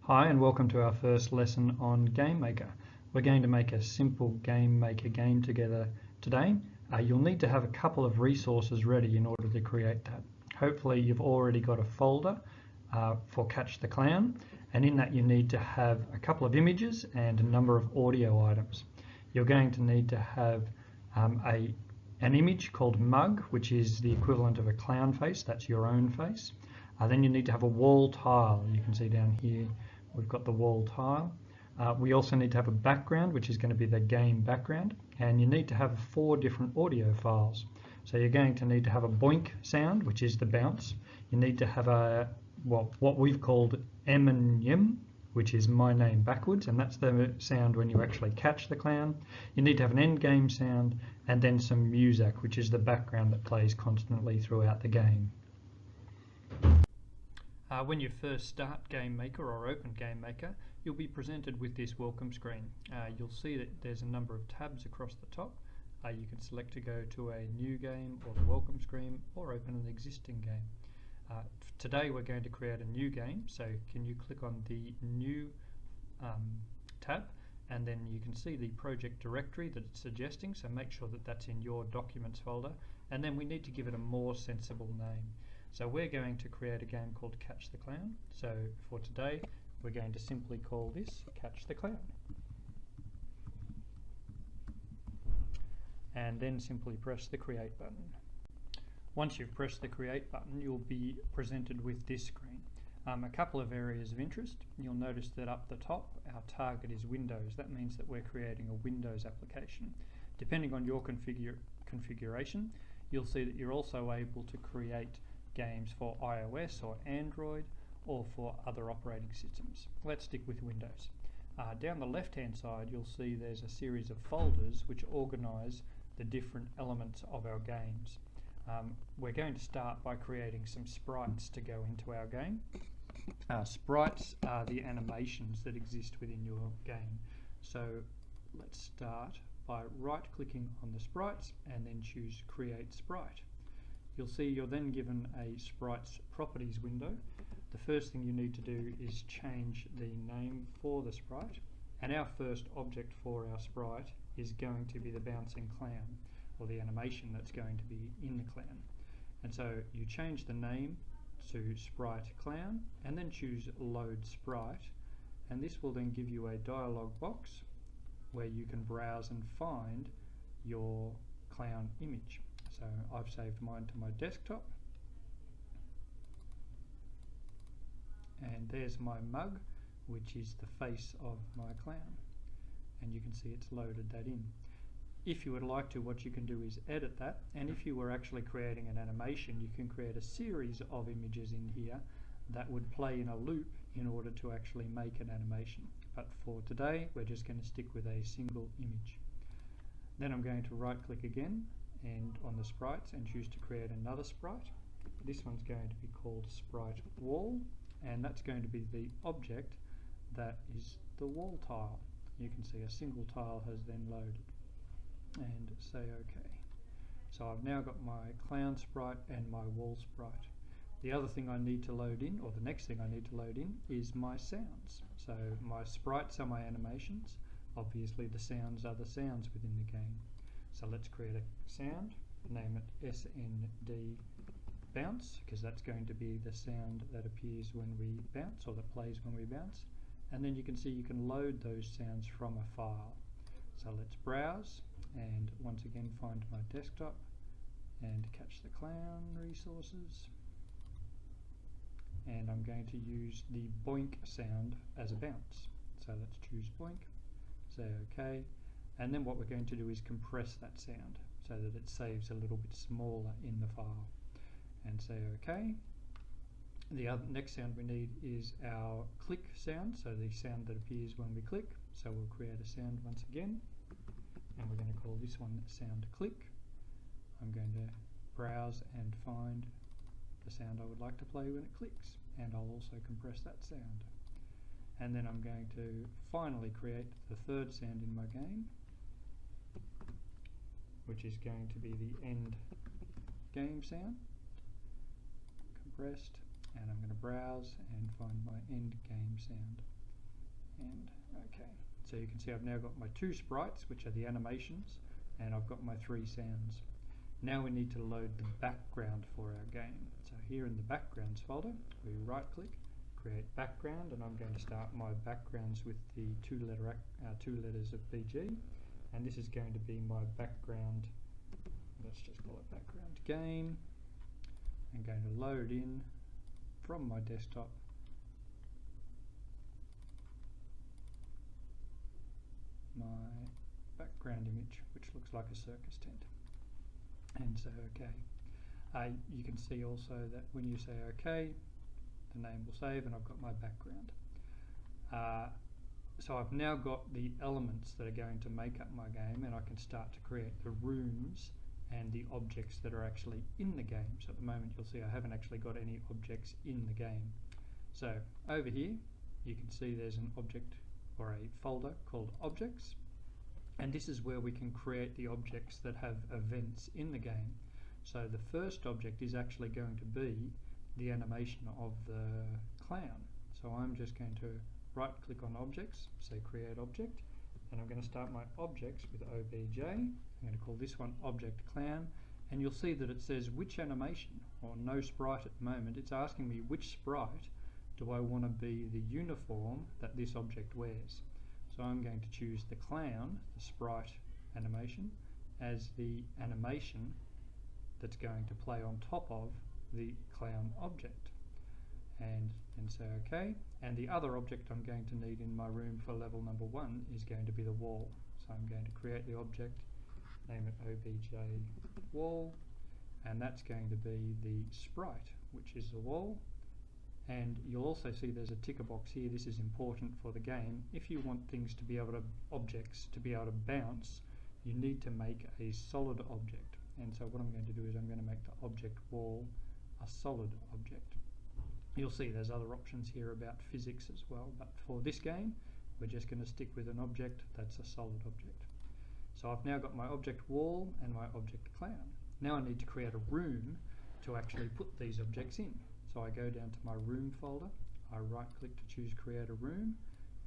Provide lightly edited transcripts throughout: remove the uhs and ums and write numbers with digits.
Hi and welcome to our first lesson on GameMaker. We're going to make a simple GameMaker game together today. You'll need to have a couple of resources ready in order to create that. Hopefully you've already got a folder for Catch the Clown, and in that you need to have a couple of images and a number of audio items. You're going to need to have an image called Mug, which is the equivalent of a clown face. That's your own face. Then you need to have a wall tile. You can see down here we've got the wall tile. We also need to have a background, which is going to be the game background, and you need to have 4 different audio files. So you're going to need to have a boink sound, which is the bounce. You need to have what we've called M and M, which is my name backwards, and that's the sound when you actually catch the clown. You need to have an end game sound, and then some music, which is the background that plays constantly throughout the game. When you first start GameMaker or open GameMaker, you'll be presented with this welcome screen. You'll see that there's a number of tabs across the top. You can select to go to a new game or the welcome screen, or open an existing game. Today we're going to create a new game, so can you click on the new tab, and then you can see the project directory that it's suggesting, so make sure that that's in your documents folder, and then we need to give it a more sensible name. So we're going to create a game called Catch the Clown. So for today, we're going to simply call this Catch the Clown. And then simply press the Create button. Once you've pressed the Create button, you'll be presented with this screen. A couple of areas of interest. You'll notice that up the top, our target is Windows. That means that we're creating a Windows application. Depending on your configuration, you'll see that you're also able to create games for iOS or Android or for other operating systems. Let's stick with Windows. Down the left hand side you'll see there's a series of folders which organize the different elements of our games. We're going to start by creating some sprites to go into our game. Sprites are the animations that exist within your game. So let's start by right clicking on the sprites and then choose Create Sprite. You'll see you're then given a Sprite's Properties window. The first thing you need to do is change the name for the sprite, and our first object for our sprite is going to be the bouncing clown, or the animation that's going to be in the clown. And so you change the name to Sprite Clown and then choose Load Sprite, and this will then give you a dialog box where you can browse and find your clown image. So I've saved mine to my desktop, and there's my mug, which is the face of my clown, and you can see it's loaded that in. If you would like to, what you can do is edit that, and if you were actually creating an animation, you can create a series of images in here that would play in a loop in order to actually make an animation. But for today we're just going to stick with a single image. Then I'm going to right click again and on the sprites and choose to create another sprite. This one's going to be called Sprite Wall, and that's going to be the object that is the wall tile. You can see a single tile has then loaded, and say OK. So I've now got my clown sprite and my wall sprite. The other thing I need to load in, or the next thing I need to load in, is my sounds. So my sprites are my animations. Obviously the sounds are the sounds within the game. So let's create a sound, name it SND bounce, because that's going to be the sound that appears when we bounce, or that plays when we bounce. And then you can see you can load those sounds from a file. So let's browse and once again find my desktop and Catch the Clown resources. And I'm going to use the boink sound as a bounce. So let's choose boink, say OK. And then what we're going to do is compress that sound so that it saves a little bit smaller in the file, and say OK. The next sound we need is our click sound, so the sound that appears when we click. So we'll create a sound once again, and we're going to call this one sound click. I'm going to browse and find the sound I would like to play when it clicks, and I'll also compress that sound. And then I'm going to finally create the third sound in my game, which is going to be the end game sound, compressed, and I'm going to browse and find my end game sound. And okay, so you can see I've now got my 2 sprites, which are the animations, and I've got my 3 sounds. Now we need to load the background for our game. So here in the backgrounds folder, we right click, create background, and I'm going to start my backgrounds with the 2 letters of BG, and this is going to be my background. Let's just call it background game. I'm going to load in from my desktop my background image, which looks like a circus tent. And so okay, you can see also that when you say okay, the name will save and I've got my background. So I've now got the elements that are going to make up my game, and I can start to create the rooms and the objects that are actually in the game. So at the moment you'll see I haven't actually got any objects in the game. So over here you can see there's an object or a folder called objects, and this is where we can create the objects that have events in the game. So the first object is actually going to be the animation of the clown. So I'm just going to right click on objects, say create object, and I'm going to start my objects with OBJ. I'm going to call this one object clown, and you'll see that it says which animation, or no sprite at the moment. It's asking me which sprite do I want to be the uniform that this object wears. So I'm going to choose the clown, the sprite animation, as the animation that's going to play on top of the clown object. And say OK, and the other object I'm going to need in my room for level number 1 is going to be the wall. So I'm going to create the object, name it OBJ wall, and that's going to be the sprite, which is the wall. And you'll also see there's a ticker box here. This is important for the game. If you want things to be able to, objects to be able to bounce, you need to make a solid object. And so what I'm going to do is I'm going to make the object wall a solid object. You'll see there's other options here about physics as well, but for this game we're just going to stick with an object that's a solid object. So I've now got my object wall and my object clown. Now I need to create a room to actually put these objects in. So I go down to my room folder, I right click to choose create a room,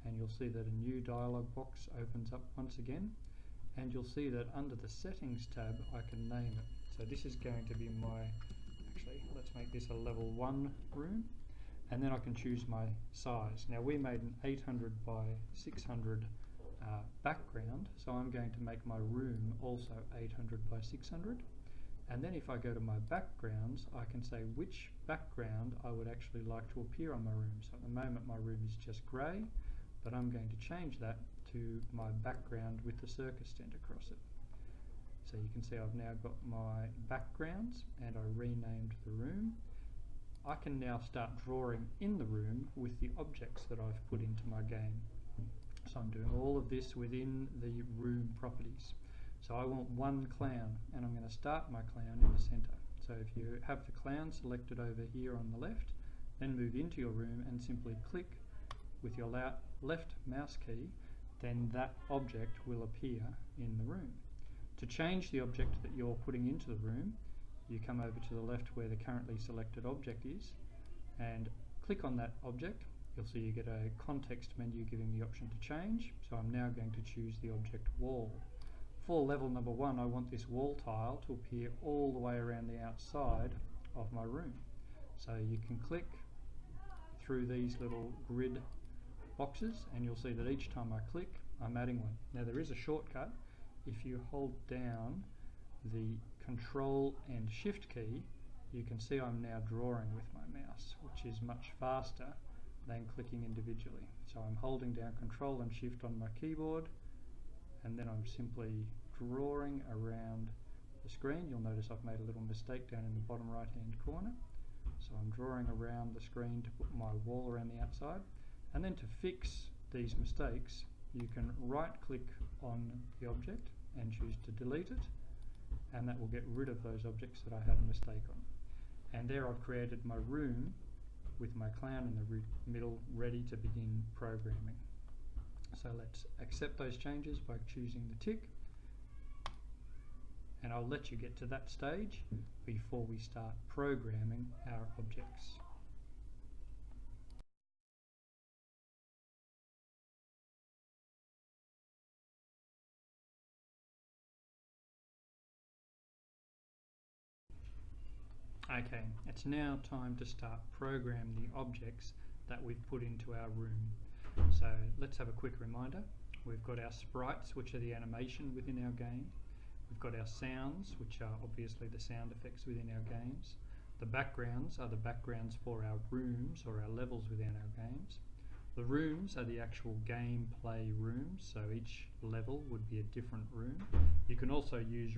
and you'll see that a new dialog box opens up once again, and you'll see that under the settings tab I can name it. So this is going to be my, actually let's make this a level 1 room, and then I can choose my size. Now we made an 800 by 600 background, so I'm going to make my room also 800 by 600. And then if I go to my backgrounds, I can say which background I would actually like to appear on my room. So at the moment my room is just grey, but I'm going to change that to my background with the circus tent across it. So you can see I've now got my backgrounds and I renamed the room. I can now start drawing in the room with the objects that I've put into my game. So I'm doing all of this within the room properties. So I want one clown, and I'm going to start my clown in the center. So if you have the clown selected over here on the left, then move into your room and simply click with your left mouse key, then that object will appear in the room. To change the object that you're putting into the room, you come over to the left where the currently selected object is and click on that object. You'll see you get a context menu giving the option to change. So I'm now going to choose the object wall. For level number 1, I want this wall tile to appear all the way around the outside of my room. So you can click through these little grid boxes and you'll see that each time I click, I'm adding one. Now there is a shortcut. If you hold down the Control and Shift key, you can see I'm now drawing with my mouse, which is much faster than clicking individually. So I'm holding down Control and Shift on my keyboard, and then I'm simply drawing around the screen. You'll notice I've made a little mistake down in the bottom right hand corner. So I'm drawing around the screen to put my wall around the outside, and then to fix these mistakes you can right click on the object and choose to delete it, and that will get rid of those objects that I had a mistake on. And there I've created my room with my clown in the middle, ready to begin programming. So let's accept those changes by choosing the tick, and I'll let you get to that stage before we start programming our objects. Okay, it's now time to start programming the objects that we've put into our room. So let's have a quick reminder. We've got our sprites, which are the animation within our game. We've got our sounds, which are obviously the sound effects within our games. The backgrounds are the backgrounds for our rooms or our levels within our games. The rooms are the actual gameplay rooms, so each level would be a different room. You can also use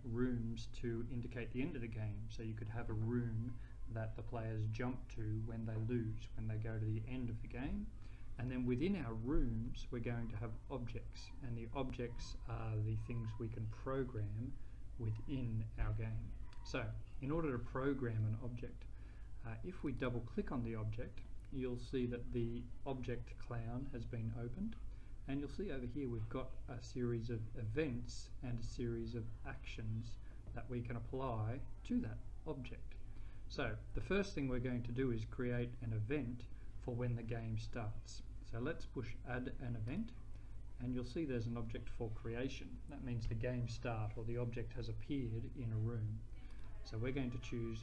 rooms to indicate the end of the game, so you could have a room that the players jump to when they lose, when they go to the end of the game. And then within our rooms we're going to have objects, and the objects are the things we can program within our game. So in order to program an object, if we double click on the object, you'll see that the object clown has been opened, and you'll see over here we've got a series of events and a series of actions that we can apply to that object. So the first thing we're going to do is create an event for when the game starts. So let's push add an event, and you'll see there's an object for creation. That means the game start, or the object has appeared in a room. So we're going to choose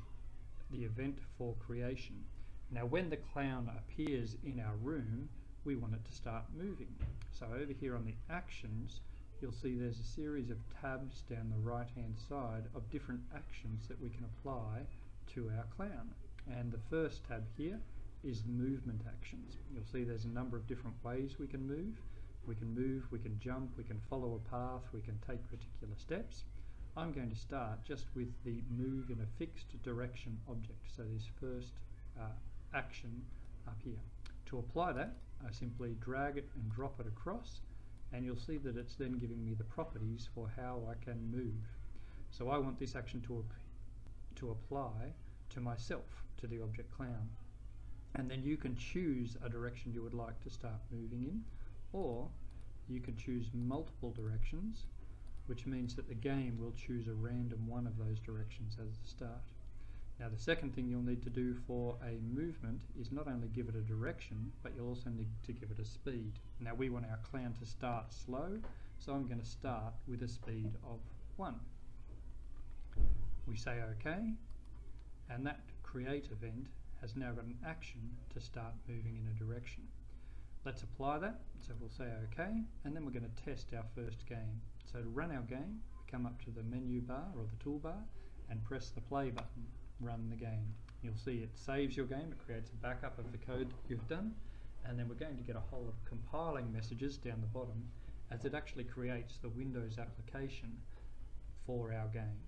the event for creation. Now when the clown appears in our room, we want it to start moving. So over here on the actions, you'll see there's a series of tabs down the right hand side of different actions that we can apply to our clown. And the first tab here is movement actions. You'll see there's a number of different ways we can move. We can jump, we can follow a path, we can take particular steps. I'm going to start just with the move in a fixed direction object. So this first action up here. To apply that, I simply drag it and drop it across, and you'll see that it's then giving me the properties for how I can move. So I want this action to apply to myself, to the object clown. And then you can choose a direction you would like to start moving in, or you can choose multiple directions, which means that the game will choose a random one of those directions as the start. Now the second thing you'll need to do for a movement is not only give it a direction, but you'll also need to give it a speed. Now we want our clown to start slow, so I'm going to start with a speed of 1. We say OK, and that create event has now got an action to start moving in a direction. Let's apply that, so we'll say OK, and then we're going to test our first game. So to run our game, we come up to the menu bar or the toolbar and press the play button. Run the game. You'll see it saves your game, it creates a backup of the code that you've done, and then we're going to get a whole of compiling messages down the bottom as it actually creates the Windows application for our game.